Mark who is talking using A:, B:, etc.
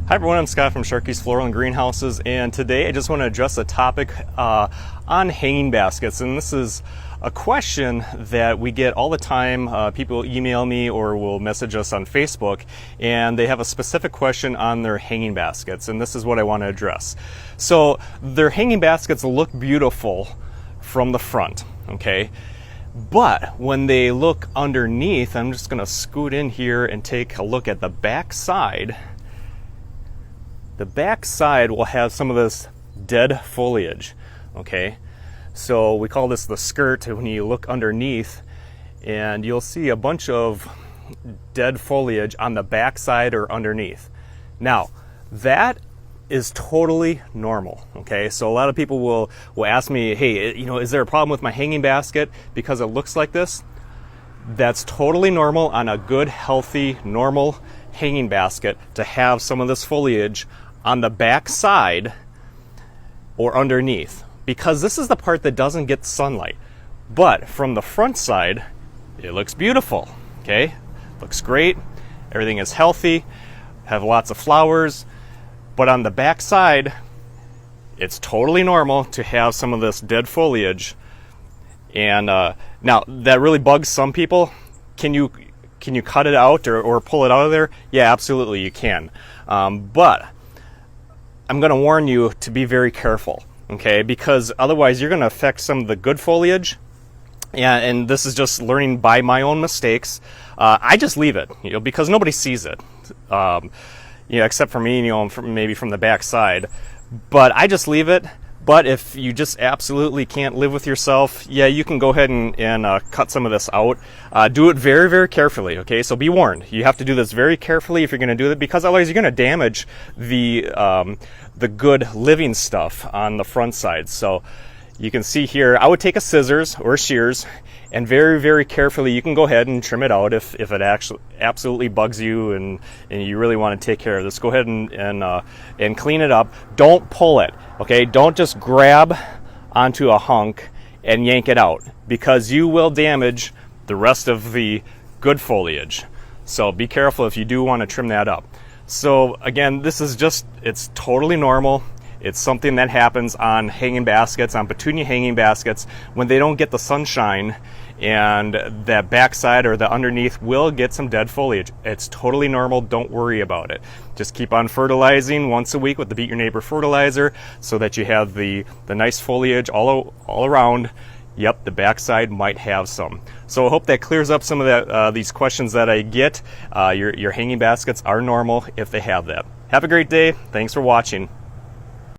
A: Hi everyone, I'm Scott from Sharkey's Floral and Greenhouses, and today I just want to address a topic on hanging baskets. And this is a question that we get all the time. People email me or will message us on Facebook, and they have a specific question on their hanging baskets, and this is what I want to address. So their hanging baskets look beautiful from the front, okay? But when they look underneath, I'm just going to scoot in here and take a look at the back side. The back side will have some of this dead foliage, okay? So we call this the skirt. When you look underneath, and you'll see a bunch of dead foliage on the back side or underneath. Now, that is totally normal, okay? So a lot of people will ask me, hey, is there a problem with my hanging basket because it looks like this? That's totally normal on a good, healthy, normal hanging basket to have some of this foliage on the back side or underneath, because this is the part that doesn't get sunlight. But from the front side, it looks beautiful, okay? Looks great, everything is healthy, have lots of flowers. But on the back side, it's totally normal to have some of this dead foliage. And now, that really bugs some people. Can you cut it out or pull it out of there? Yeah, absolutely, you can. But I'm going to warn you to be very careful, okay? Because otherwise you're going to affect some of the good foliage. And this is just learning by my own mistakes. I just leave it, because nobody sees it, except for me, maybe from the back side. But I just leave it. But if you just absolutely can't live with yourself, yeah, you can go ahead and cut some of this out. Do it very, very carefully, okay? So be warned. You have to do this very carefully if you're going to do it, because otherwise you're going to damage the good living stuff on the front side. So you can see here, I would take a scissors or shears, and very, very carefully you can go ahead and trim it out if it actually absolutely bugs you and you really want to take care of this. Go ahead and clean it up. Don't pull it, okay? Don't just grab onto a hunk and yank it out, because you will damage the rest of the good foliage. So be careful if you do want to trim that up. So again, this is it's totally normal. It's something that happens on hanging baskets, on petunia hanging baskets, when they don't get the sunshine, and that backside or the underneath will get some dead foliage. It's totally normal. Don't worry about it. Just keep on fertilizing once a week with the Beat Your Neighbor fertilizer, so that you have the nice foliage all around. Yep, the backside might have some. So I hope that clears up some of these questions that I get. Your hanging baskets are normal if they have that. Have a great day. Thanks for watching.